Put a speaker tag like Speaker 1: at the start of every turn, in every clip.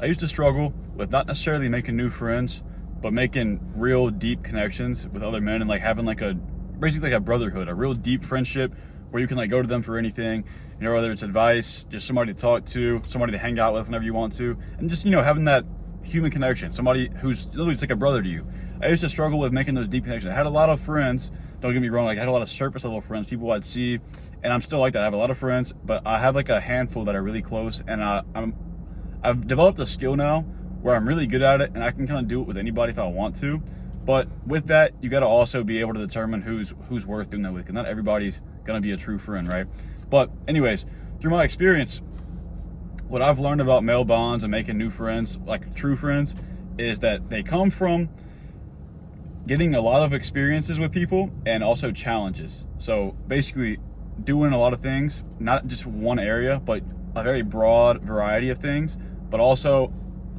Speaker 1: I used to struggle with not necessarily making new friends, but making real deep connections with other men and like having like basically like a brotherhood, a real deep friendship where you can like go to them for anything, you know, whether it's advice, just somebody to talk to, somebody to hang out with whenever you want to, and just, you know, having that human connection, somebody who's literally just like a brother to you. I used to struggle with making those deep connections. I had a lot of friends, don't get me wrong, like I had a lot of surface level friends, people I'd see, and I'm still like that. I have a lot of friends, but I have like a handful that are really close, and I've developed a skill now where I'm really good at it, and I can kind of do it with anybody if I want to. But with that, you got to also be able to determine who's worth doing that with, because not everybody's gonna be a true friend, right? But anyways, through my experience, what I've learned about male bonds and making new friends, like true friends, is that they come from getting a lot of experiences with people and also challenges. So basically doing a lot of things, not just one area, but a very broad variety of things, but also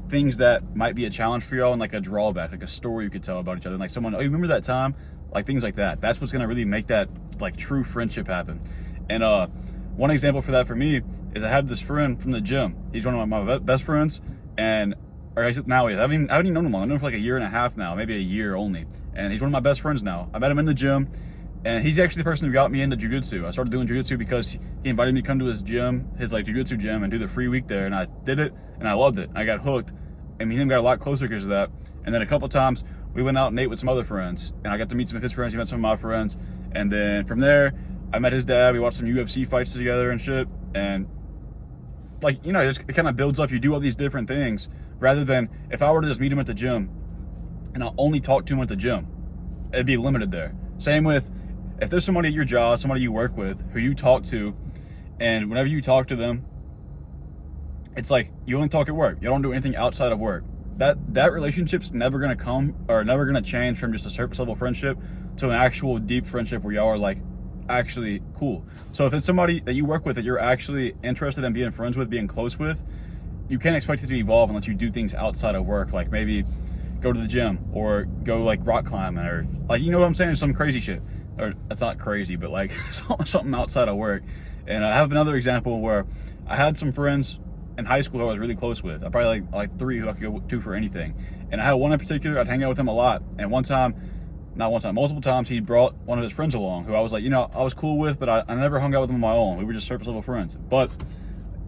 Speaker 1: things that might be a challenge for y'all and like a drawback, like a story you could tell about each other. Like someone, oh, you remember that time? Like things like that. That's what's gonna really make that like true friendship happen. And one example for that for me is I had this friend from the gym. He's one of my best friends, and or now he is. I haven't even known him long. I've known him for like a year and a half now, maybe a year only. And he's one of my best friends now. I met him in the gym, and he's actually the person who got me into jiu-jitsu. I started doing jiu-jitsu because he invited me to come to his gym, his like jiu-jitsu gym, and do the free week there. And I did it, and I loved it. I got hooked, and me and him got a lot closer because of that. And then a couple times we went out and ate with some other friends, and I got to meet some of his friends. He met some of my friends, and then from there, I met his dad. We watched some UFC fights together and shit. And like, you know, it kind of builds up. You do all these different things rather than if I were to just meet him at the gym and I'll only talk to him at the gym, it'd be limited there. Same with if there's somebody at your job, somebody you work with who you talk to, and whenever you talk to them, it's like you only talk at work. You don't do anything outside of work. That relationship's never gonna come or never gonna change from just a surface level friendship to an actual deep friendship where y'all are like actually cool. So if it's somebody that you work with that you're actually interested in being friends with, being close with, you can't expect it to evolve unless you do things outside of work, like maybe go to the gym or go like rock climbing or like, you know what I'm saying, some crazy shit. Or that's not crazy, but like something outside of work. And I have another example where I had some friends in high school who I was really close with. I probably like 3 who I could go to for anything. And I had one in particular, I'd hang out with him a lot. And multiple times he brought one of his friends along who I was like, you know, I was cool with, but I never hung out with him on my own. We were just surface level friends. But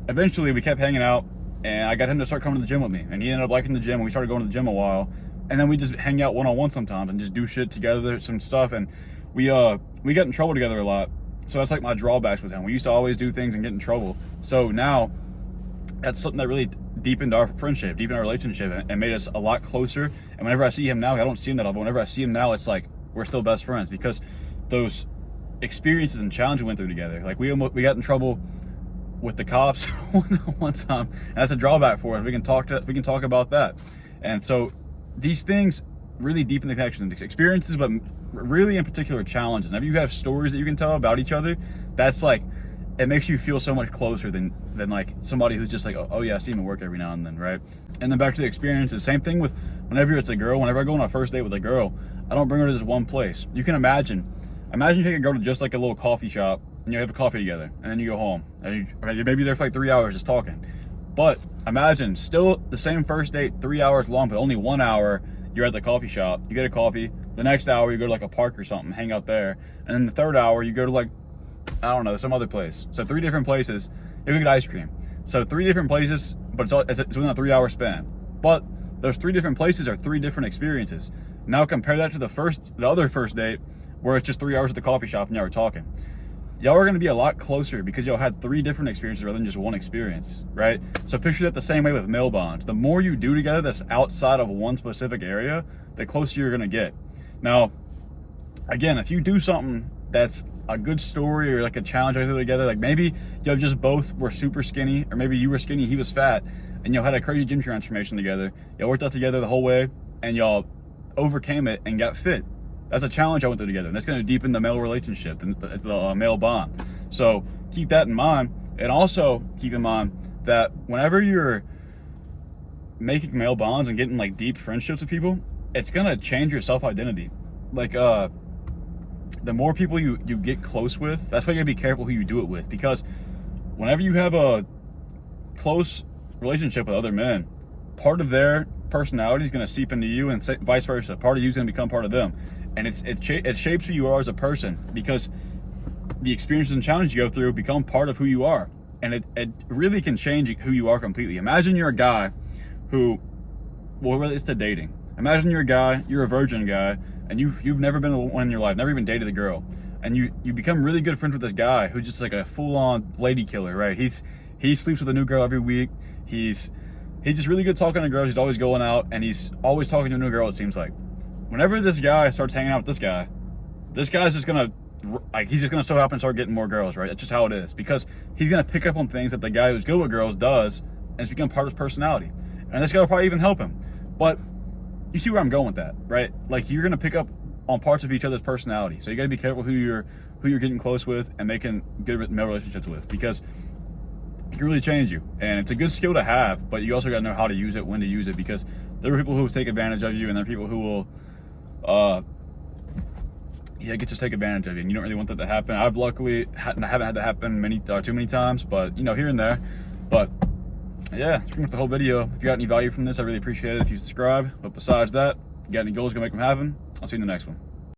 Speaker 1: eventually we kept hanging out, and I got him to start coming to the gym with me. And he ended up liking the gym, and we started going to the gym a while. And then we just hang out one-on-one sometimes and just do shit together, some stuff. And we got in trouble together a lot. So that's like my drawbacks with him. We used to always do things and get in trouble. So now that's something that really deepened our friendship, deepened our relationship, and made us a lot closer. And whenever I see him now, I don't see him that often, but whenever I see him now, it's like we're still best friends because those experiences and challenges we went through together. Like we got in trouble with the cops one time, and that's a drawback for us. We can talk about that. And so these things really deepen the connection, experiences, but really in particular challenges. And if you have stories that you can tell about each other, that's like, it makes you feel so much closer than like somebody who's just like, oh yeah, I see him at work every now and then, right? And then back to the experiences, same thing with whenever it's a girl. Whenever I go on a first date with a girl, I don't bring her to this one place. You can imagine you take a girl to just like a little coffee shop and you have a coffee together, and then you go home and you're maybe there for like 3 hours just talking. But imagine still the same first date, 3 hours long, but only 1 hour you're at the coffee shop, you get a coffee. The next hour you go to like a park or something, hang out there. And then the third hour you go to like, I don't know, some other place. So 3 different places. You can get ice cream. So 3 different places, but it's within a 3 hour span. But those 3 different places are 3 different experiences. Now compare that to the other first date where it's just 3 hours at the coffee shop and y'all are talking. Y'all are gonna be a lot closer because y'all had 3 different experiences rather than just one experience, right? So picture that the same way with male bonds. The more you do together that's outside of one specific area, the closer you're gonna get. Now, again, if you do something that's a good story or like a challenge together, like maybe y'all just both were super skinny, or maybe you were skinny, he was fat, and y'all had a crazy gym transformation together. Y'all worked out together the whole way, and y'all overcame it and got fit. That's a challenge I went through together, and that's going to deepen the male relationship, the male bond. So keep that in mind, and also keep in mind that whenever you're making male bonds and getting like deep friendships with people, it's going to change your self-identity. Like the more people you get close with, that's why you got to be careful who you do it with, because whenever you have a close relationship with other men, part of their personality is going to seep into you, and vice versa. Part of you is going to become part of them, and it shapes who you are as a person, because the experiences and challenges you go through become part of who you are, and it really can change who you are completely. Imagine you're a guy who, well, it's to dating. Imagine you're a guy, you're a virgin guy, and you've never been with one in your life, never even dated a girl, and you become really good friends with this guy who's just like a full-on lady killer, right? He sleeps with a new girl every week. He's just really good talking to girls. He's always going out, and he's always talking to a new girl, it seems like. Whenever this guy starts hanging out with this guy's just gonna, like, he's just gonna so happen to start getting more girls, right? That's just how it is, because he's gonna pick up on things that the guy who's good with girls does, and it's become part of his personality. And this guy will probably even help him. But you see where I'm going with that, right? Like, you're gonna pick up on parts of each other's personality. So you gotta be careful who you're getting close with and making good male relationships with, because it can really change you. And it's a good skill to have, but you also gotta know how to use it, when to use it, because there are people who will take advantage of you, and there are people who will just take advantage of you, and you don't really want that to happen. I've luckily haven't had that happen too many times, but here and there. But yeah, that's pretty much the whole video. If you got any value from this, I really appreciate it if you subscribe. But besides that, you got any goals, go make them happen. I'll see you in the next one.